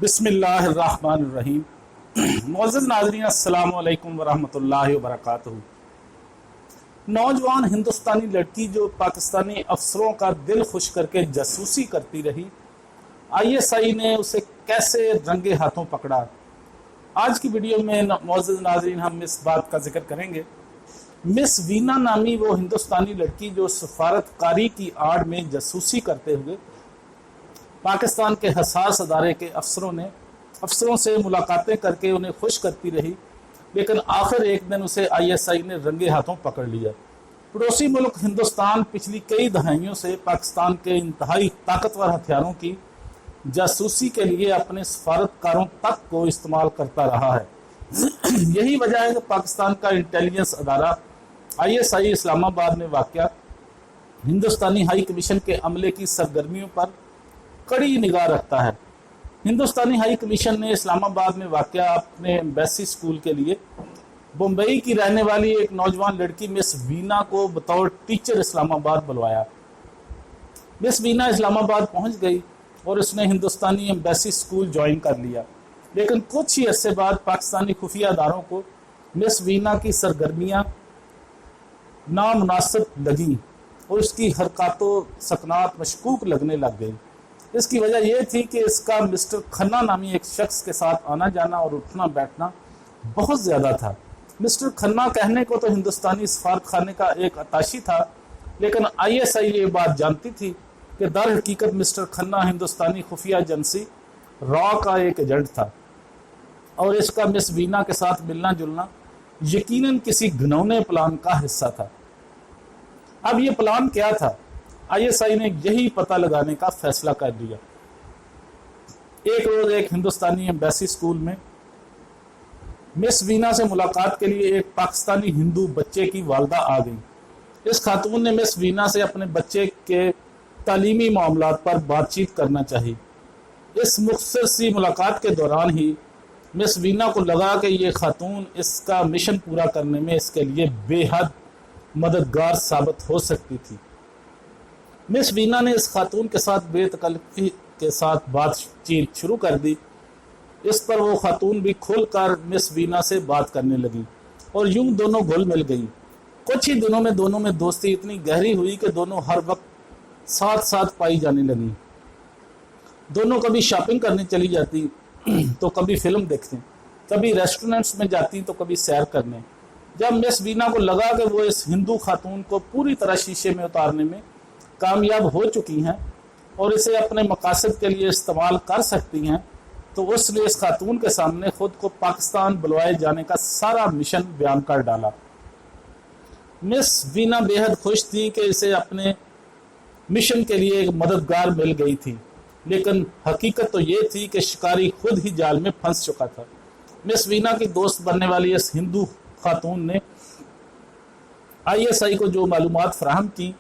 بسم اللہ الرحمن الرحیم۔ معزز ناظرین، السلام علیکم ورحمۃ اللہ وبرکاتہ۔ نوجوان ہندوستانی لڑکی جو پاکستانی افسروں کا دل خوش کر کے جاسوسی کرتی رہی، ISI نے اسے کیسے رنگے ہاتھوں پکڑا، آج کی ویڈیو میں معزز ناظرین ہم اس بات کا ذکر کریں گے۔ مس وینا نامی وہ ہندوستانی لڑکی جو سفارتکاری کی آڑ میں جاسوسی کرتے ہوئے پاکستان کے حساس ادارے کے افسروں سے ملاقاتیں کر کے انہیں خوش کرتی رہی، لیکن آخر ایک دن اسے ISI نے رنگے ہاتھوں پکڑ لیا۔ پڑوسی ملک ہندوستان پچھلی کئی دہائیوں سے پاکستان کے انتہائی طاقتور ہتھیاروں کی جاسوسی کے لیے اپنے سفارتکاروں تک کو استعمال کرتا رہا ہے۔ یہی وجہ ہے کہ پاکستان کا انٹیلیجنس ادارہ ISI اسلام آباد میں واقع ہندوستانی ہائی کمیشن کے عملے کی سرگرمیوں پر کڑی نگاہ رکھتا ہے۔ ہندوستانی ہائی کمیشن نے اسلام آباد میں واقع اپنے ایمبیسی اسکول کے لیے بمبئی کی رہنے والی ایک نوجوان لڑکی مس وینا کو بطور ٹیچر اسلام آباد بلوایا۔ مس وینا اسلام آباد پہنچ گئی اور اس نے ہندوستانی ایمبیسی اسکول جوائن کر لیا، لیکن کچھ ہی عرصے بعد پاکستانی خفیہ اداروں کو مس وینا کی سرگرمیاں نامناسب لگیں اور اس کی حرکات و سکنات مشکوک لگنے لگ گئی۔ اس کی وجہ یہ تھی کہ اس کا مسٹر کھنہ نامی ایک شخص کے ساتھ آنا جانا اور اٹھنا بیٹھنا بہت زیادہ تھا۔ مسٹر کھنہ کہنے کو تو ہندوستانی سفارت خانے کا ایک اتاشی تھا، لیکن ISI یہ بات جانتی تھی کہ در حقیقت مسٹر کھنہ ہندوستانی خفیہ ایجنسی را کا ایک ایجنٹ تھا، اور اس کا مس وینا کے ساتھ ملنا جلنا یقیناً کسی گھنونے پلان کا حصہ تھا۔ اب یہ پلان کیا تھا؟ ISI نے یہی پتہ لگانے کا فیصلہ کر لیا۔ ایک روز ایک ہندوستانی ایمبیسی اسکول میں مس وینا سے ملاقات کے لیے ایک پاکستانی ہندو بچے کی والدہ آ گئی۔ اس خاتون نے مس وینا سے اپنے بچے کے تعلیمی معاملات پر بات چیت کرنا چاہی۔ اس مختصر سی ملاقات کے دوران ہی مس وینا کو لگا کہ یہ خاتون اس کا مشن پورا کرنے میں اس کے لیے بے حد مددگار ثابت ہو سکتی تھی۔ مس وینا نے اس خاتون کے ساتھ بے تکلفی کے ساتھ بات چیت شروع کر دی۔ اس پر وہ خاتون بھی کھل کر مس وینا سے بات کرنے لگی اور یوں دونوں گھل مل گئیں۔ کچھ ہی دنوں میں دونوں میں دوستی اتنی گہری ہوئی کہ دونوں ہر وقت ساتھ ساتھ پائی جانے لگیں۔ دونوں کبھی شاپنگ کرنے چلی جاتی تو کبھی فلم دیکھتے، کبھی ریسٹورنٹس میں جاتی تو کبھی سیر کرنے۔ جب مس وینا کو لگا کہ وہ اس ہندو خاتون کو پوری طرح شیشے میں اتارنے میں کامیاب ہو چکی ہیں اور اسے اپنے مقاصد کے لیے استعمال کر سکتی ہیں، تو اس نے اس خاتون کے سامنے خود کو پاکستان بلوائے جانے کا سارا مشن بیان کر ڈالا۔ مس وینا بے حد خوش تھی کہ اسے اپنے مشن کے لیے ایک مددگار مل گئی تھی، لیکن حقیقت تو یہ تھی کہ شکاری خود ہی جال میں پھنس چکا تھا۔ مس وینا کی دوست بننے والی اس ہندو خاتون نے ISI کو جو معلومات فراہم کی،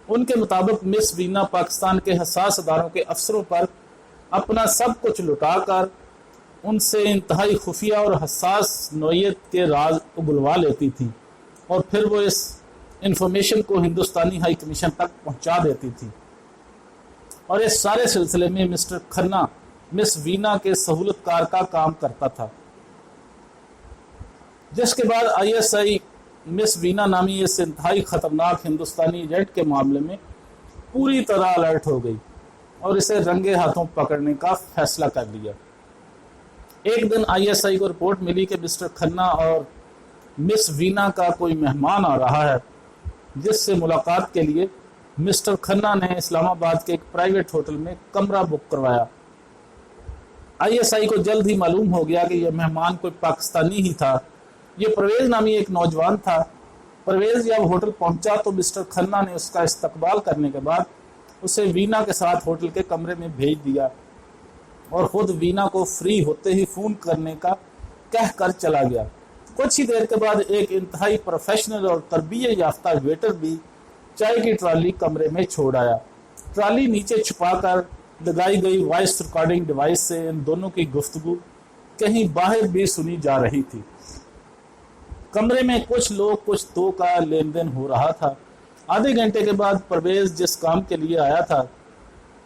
ان کے مطابق مس وینا پاکستان کے حساس اداروں کے افسروں پر اپنا سب کچھ لٹا کر ان سے انتہائی خفیہ اور حساس نوعیت کے راز اگلوا لیتی تھی، اور پھر وہ اس انفارمیشن کو ہندوستانی ہائی کمیشن تک پہنچا دیتی تھی۔ اور اس سارے سلسلے میں مسٹر کھنہ مس وینا کے سہولت کار کا کام کرتا تھا، جس کے بعد ISI مس وینا نامی اس انتہائی خطرناک ہندوستانی ایجنٹ کے معاملے میں پوری طرح الرٹ ہو گئی اور اسے رنگے ہاتھوں پکڑنے کا فیصلہ کر لیا۔ ایک دن ISI کو رپورٹ ملی کہ مسٹر کھنہ اور مس وینا کا کوئی مہمان آ رہا ہے، جس سے ملاقات کے لیے مسٹر کھنہ نے اسلام آباد کے ایک پرائیویٹ ہوٹل میں کمرہ بک کروایا۔ ISI کو جلد ہی معلوم ہو گیا کہ یہ مہمان کوئی پاکستانی ہی تھا۔ یہ پرویز نامی ایک نوجوان تھا۔ پرویز جب ہوٹل پہنچا تو مسٹر کھنہ نے اس کا استقبال کرنے کے بعد اسے وینا کے ساتھ ہوٹل کے کمرے میں بھیج دیا اور خود وینا کو فری ہوتے ہی فون کرنے کا کہہ کر چلا گیا۔ کچھ ہی دیر کے بعد ایک انتہائی پروفیشنل اور تربیت یافتہ ویٹر بھی چائے کی ٹرالی کمرے میں چھوڑ آیا۔ ٹرالی نیچے چھپا کر لگائی گئی وائس ریکارڈنگ ڈیوائس سے ان دونوں کی گفتگو کہیں باہر بھی سنی جا رہی تھی۔ کمرے میں کچھ لوگ کچھ تو کا لین دین ہو رہا تھا۔ آدھے گھنٹے کے بعد پرویز جس کام کے لیے آیا تھا